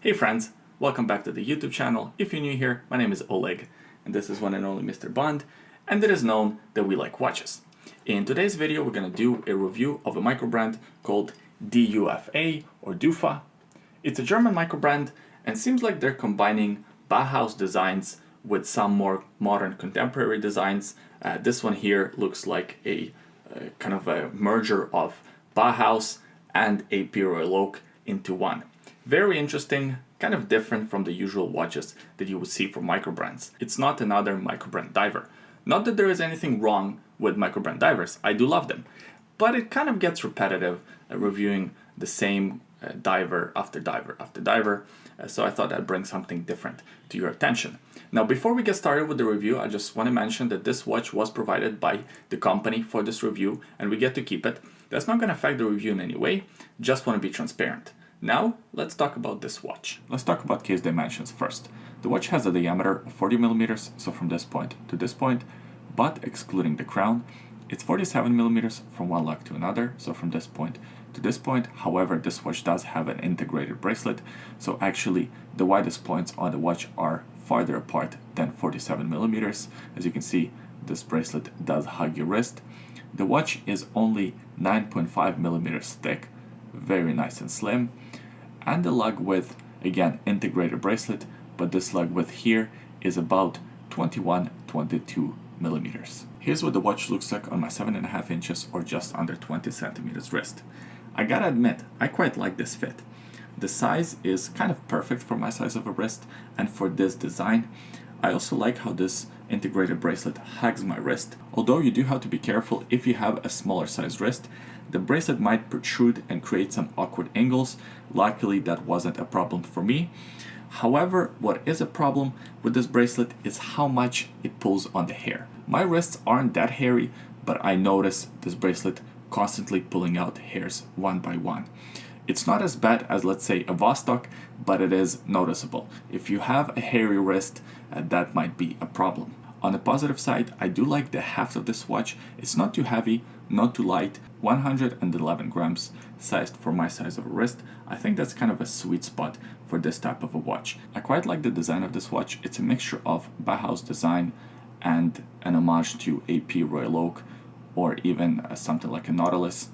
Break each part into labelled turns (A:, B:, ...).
A: Hey friends, welcome back to the YouTube channel. If you're new here, my name is Oleg, and this is one and only Mr. Bond, and it is known that we like watches. In today's video, we're going to do a review of a microbrand called DUFA or DUFA. It's a German microbrand, and seems like they're combining Bauhaus designs with some more modern contemporary designs. This one here looks like a kind of a merger of Bauhaus and AP Royal Oak into one. Very interesting, kind of different from the usual watches that you would see from microbrands. It's not another microbrand diver. Not that there is anything wrong with microbrand divers, I do love them, but it kind of gets repetitive reviewing the same diver after diver after diver, so I thought I'd bring something different to your attention. Now, before we get started with the review, I just want to mention that this watch was provided by the company for this review, and we get to keep it. That's not going to affect the review in any way, just want to be transparent. Now, let's talk about this watch. Let's talk about case dimensions first. The watch has a diameter of 40 millimeters, so from this point to this point, but excluding the crown, it's 47 millimeters from one leg to another, so from this point to this point. However, this watch does have an integrated bracelet, so actually the widest points on the watch are farther apart than 47 millimeters. As you can see, this bracelet does hug your wrist. The watch is only 9.5 millimeters thick, very nice and slim, and the lug width, again integrated bracelet, but this lug width here is about 21-22 millimeters. Here's what the watch looks like on my 7.5 inches or just under 20 centimeters wrist. I gotta admit, I quite like this fit. The size is kind of perfect for my size of a wrist and for this design. I also like how this integrated bracelet hugs my wrist, although you do have to be careful if you have a smaller size wrist. The bracelet might protrude and create some awkward angles. Luckily, that wasn't a problem for me. However, what is a problem with this bracelet is how much it pulls on the hair. My wrists aren't that hairy, but I notice this bracelet constantly pulling out hairs one by one. It's not as bad as, let's say, a Vostok, but it is noticeable. If you have a hairy wrist, that might be a problem. On the positive side, I do like the heft of this watch. It's not too heavy, not too light, 111 grams, sized for my size of a wrist. I think that's kind of a sweet spot for this type of a watch. I quite like the design of this watch. It's a mixture of Bauhaus design and an homage to AP Royal Oak, or even something like a Nautilus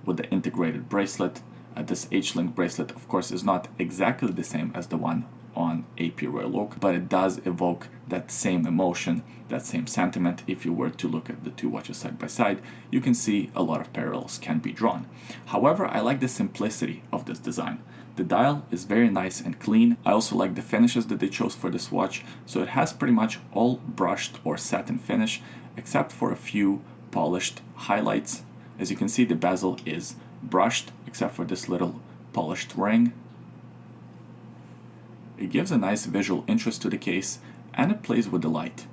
A: with the integrated bracelet. This H-link bracelet, of course, is not exactly the same as the one on AP Royal Oak, but it does evoke that same emotion, that same sentiment. If you were to look at the two watches side by side, you can see a lot of parallels can be drawn. However, I like the simplicity of this design. The dial is very nice and clean. I also like the finishes that they chose for this watch, so it has pretty much all brushed or satin finish, except for a few polished highlights. As you can see, the bezel is brushed, except for this little polished ring. It gives a nice visual interest to the case, and it plays with the light.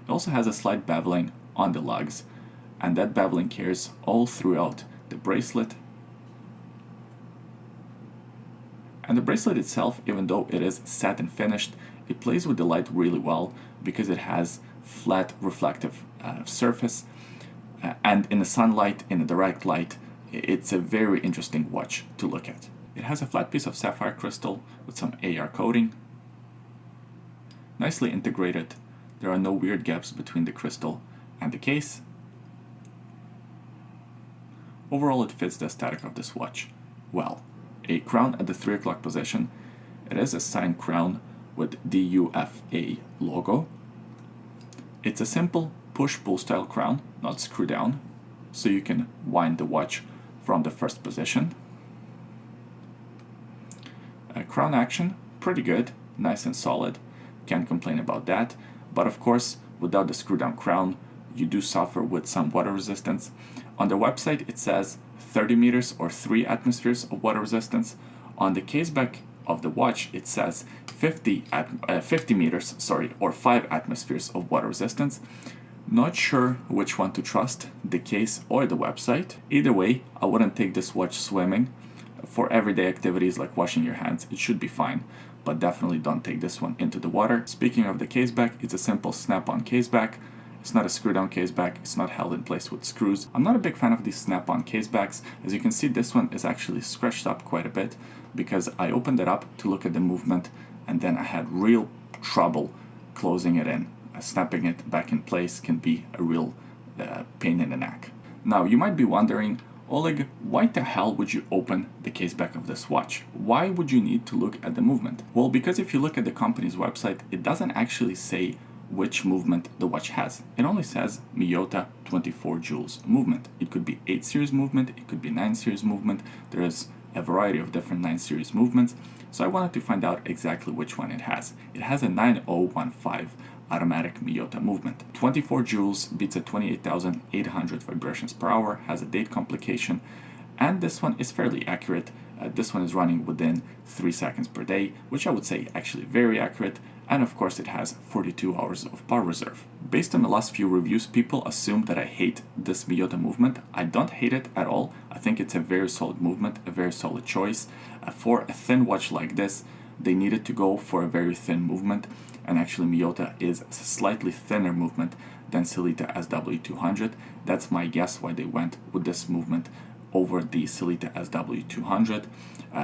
A: It also has a slight beveling on the lugs, and that beveling carries all throughout the bracelet. And the bracelet itself, even though it is satin finished, it plays with the light really well because it has flat reflective surface, and in the sunlight, in the direct light, it's a very interesting watch to look at. It has a flat piece of sapphire crystal with some AR coating. Nicely integrated. There are no weird gaps between the crystal and the case. Overall, it fits the aesthetic of this watch well. A crown at the 3 o'clock position. It is a signed crown with DUFA logo. It's a simple push-pull style crown, not screw down, so you can wind the watch from the first position. Crown action, pretty good, nice and solid, can't complain about that, but of course, without the screw down crown, you do suffer with some water resistance. On the website, it says 30 meters or 3 atmospheres of water resistance. On the caseback of the watch, it says 50 meters, or 5 atmospheres of water resistance. Not sure which one to trust, the case or the website. Either way, I wouldn't take this watch swimming. For everyday activities like washing your hands, it should be fine, but definitely don't take this one into the water. Speaking of the caseback, it's a simple snap-on caseback. It's not a screw-down caseback, it's not held in place with screws. I'm not a big fan of these snap-on casebacks. As you can see, this one is actually scratched up quite a bit, because I opened it up to look at the movement and then I had real trouble closing it in. Snapping it back in place can be a real pain in the neck. Now you might be wondering, Oleg, why the hell would you open the case back of this watch? Why would you need to look at the movement? Well, because if you look at the company's website, it doesn't actually say which movement the watch has. It only says Miyota 24 joules movement. It could be 8 series movement, it could be 9 series movement. There is a variety of different 9 series movements. So I wanted to find out exactly which one it has. It has a 9015 automatic Miyota movement. 24 joules beats at 28,800 vibrations per hour, has a date complication, and this one is fairly accurate. This one is running within 3 seconds per day, which I would say actually very accurate, and of course it has 42 hours of power reserve. Based on the last few reviews, people assume that I hate this Miyota movement. I don't hate it at all. I think it's a very solid movement, a very solid choice. For a thin watch like this, they needed to go for a very thin movement, and actually Miyota is a slightly thinner movement than Sellita SW200. That's my guess why they went with this movement over the Sellita SW200.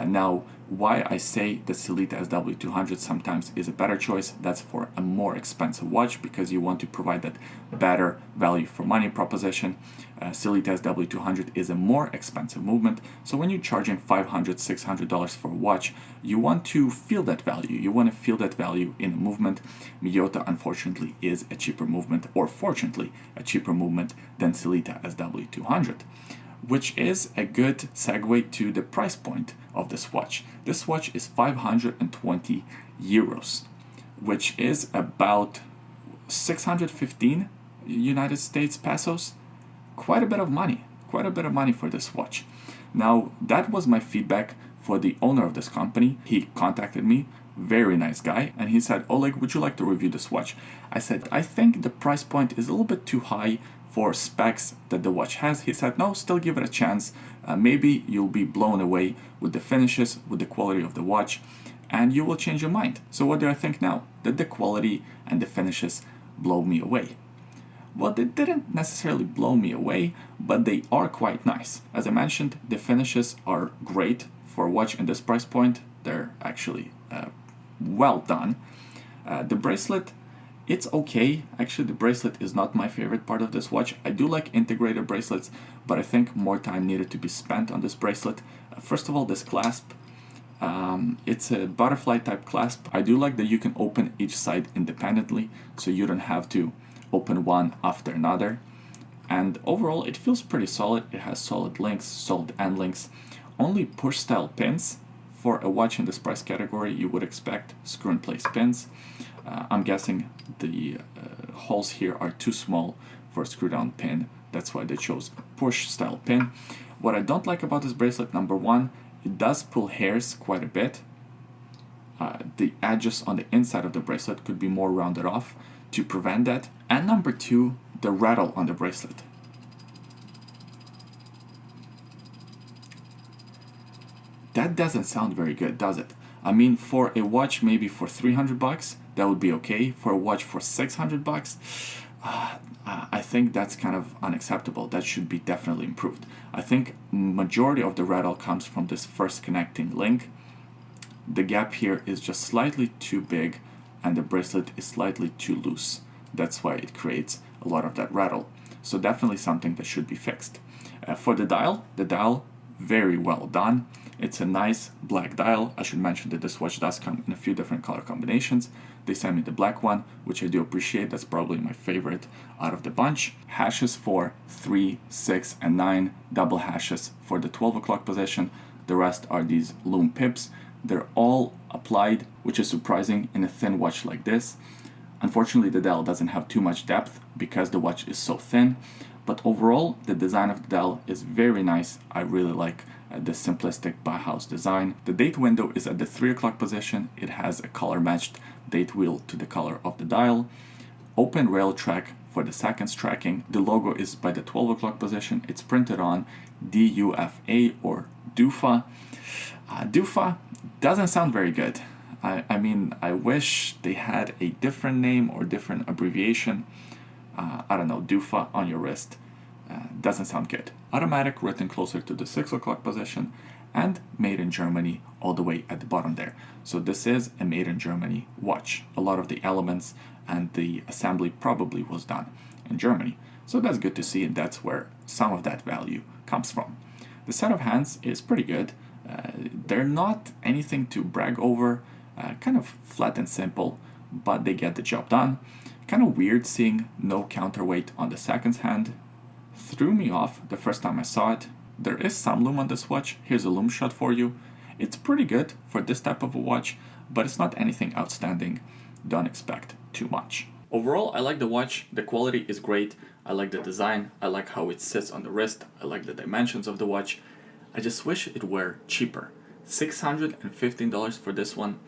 A: Now, why I say the Sellita SW200 sometimes is a better choice, that's for a more expensive watch, because you want to provide that better value for money proposition. Sellita SW200 is a more expensive movement, so when you're charging $500, $600 for a watch, you want to feel that value. You want to feel that value in a movement. Miyota, unfortunately, is a cheaper movement, or fortunately, a cheaper movement than Sellita SW200. Which is a good segue to the price point of this watch. This watch is 520 euros, which is about 615 United States pesos. Quite a bit of money for this watch. Now, that was my feedback for the owner of this company. He contacted me, very nice guy, and he said, Oleg, would you like to review this watch? I said, I think the price point is a little bit too high for specs that the watch has. He said, no, still give it a chance. Maybe you'll be blown away with the finishes, with the quality of the watch, and you will change your mind. So what do I think now? Did the quality and the finishes blow me away? Well, they didn't necessarily blow me away, but they are quite nice. As I mentioned, the finishes are great for a watch in this price point. They're actually well done. The bracelet, it's okay. Actually, the bracelet is not my favorite part of this watch. I do like integrated bracelets, but I think more time needed to be spent on this bracelet. First of all, this clasp, it's a butterfly type clasp. I do like that you can open each side independently, so you don't have to open one after another. And overall, it feels pretty solid. It has solid links, solid end links. Only push style pins. For a watch in this price category, you would expect screw in place pins. I'm guessing the holes here are too small for a screw down pin. That's why they chose push style pin. What I don't like about this bracelet, number one, it does pull hairs quite a bit. The edges on the inside of the bracelet could be more rounded off to prevent that. And number two, the rattle on the bracelet. That doesn't sound very good, does it? I mean, for a watch maybe for 300 bucks, that would be okay. For a watch for 600 bucks, I think that's kind of unacceptable. That should be definitely improved. I think majority of the rattle comes from this first connecting link. The gap here is just slightly too big, and the bracelet is slightly too loose. That's why it creates a lot of that rattle. So definitely something that should be fixed. For the dial, very well done. It's a nice black dial. I should mention that this watch does come in a few different color combinations. They sent me the black one, which I do appreciate. That's probably my favorite out of the bunch. Hashes for 3, 6, and 9. Double hashes for the 12 o'clock position. The rest are these lume pips. They're all applied, which is surprising in a thin watch like this. Unfortunately, the dial doesn't have too much depth because the watch is so thin. But overall, the design of the dial is very nice. I really like the simplistic Bauhaus design. The date window is at the 3 o'clock position. It has a color matched date wheel to the color of the dial. Open rail track for the seconds tracking. The logo is by the 12 o'clock position. It's printed on DUFA or DUFA. DUFA doesn't sound very good. I mean, I wish they had a different name or different abbreviation. I don't know, DUFA on your wrist. Doesn't sound good. Automatic written closer to the 6 o'clock position, and made in Germany all the way at the bottom there. So this is a made in Germany watch. A lot of the elements and the assembly probably was done in Germany. So that's good to see, and that's where some of that value comes from. The set of hands is pretty good. They're not anything to brag over, kind of flat and simple, but they get the job done. Kind of weird seeing no counterweight on the second hand. Threw me off the first time I saw it. There is some lume on this watch. Here's a lume shot for you. It's pretty good for this type of a watch, but it's not anything outstanding. Don't expect too much. Overall, I like the watch. The quality is great. I like the design. I like how it sits on the wrist. I like the dimensions of the watch. I just wish it were cheaper. $615 for this one.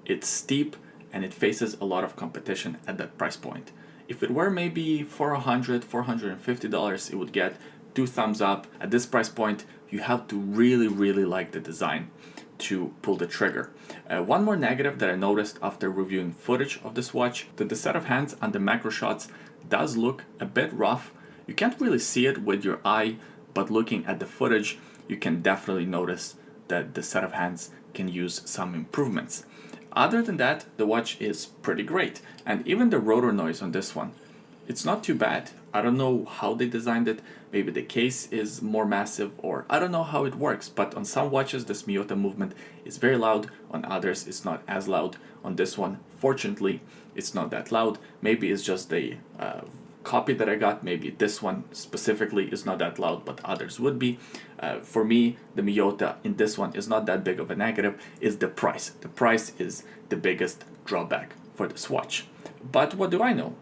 A: It's steep and it faces a lot of competition at that price point. If it were maybe $400, $450, it would get 2 thumbs up. At this price point, you have to really like the design to pull the trigger. One more negative that I noticed after reviewing footage of this watch, that the set of hands and the macro shots does look a bit rough. You can't really see it with your eye, but looking at the footage, you can definitely notice that the set of hands can use some improvements. Other than that, the watch is pretty great, and even the rotor noise on this one, it's not too bad. I don't know how they designed it. Maybe the case is more massive, or I don't know how it works, but on some watches this Miyota movement is very loud, on others it's not as loud. On this one, fortunately, it's not that loud. Maybe it's just the copy that I got. Maybe this one specifically is not that loud, but others would be. For me, the Miyota in this one is not that big of a negative. It's the price. The price is the biggest drawback for this watch. But what do I know?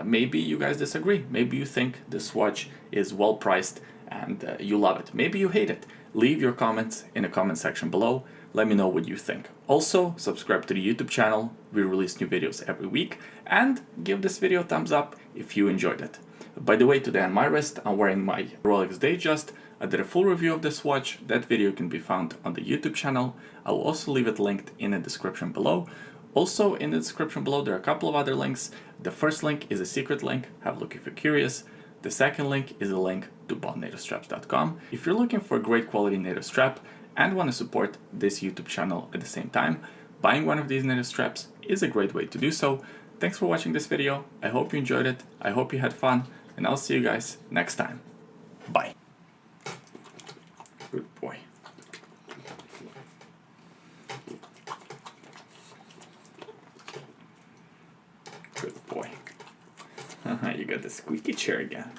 A: Maybe you guys disagree. Maybe you think this watch is well priced and you love it. Maybe you hate it. Leave your comments in the comment section below. Let me know what you think. Also, subscribe to the YouTube channel. We release new videos every week. And give this video a thumbs up if you enjoyed it. By the way, today on my wrist, I'm wearing my Rolex Datejust. I did a full review of this watch. That video can be found on the YouTube channel. I will also leave it linked in the description below. Also, in the description below, there are a couple of other links. The first link is a secret link. Have a look if you're curious. The second link is a link to bondnatostraps.com. If you're looking for a great quality NATO strap and want to support this YouTube channel at the same time, buying one of these NATO straps is a great way to do so. Thanks for watching this video. I hope you enjoyed it. I hope you had fun, and I'll see you guys next time. Bye. Good boy. Good boy. You got the squeaky chair again.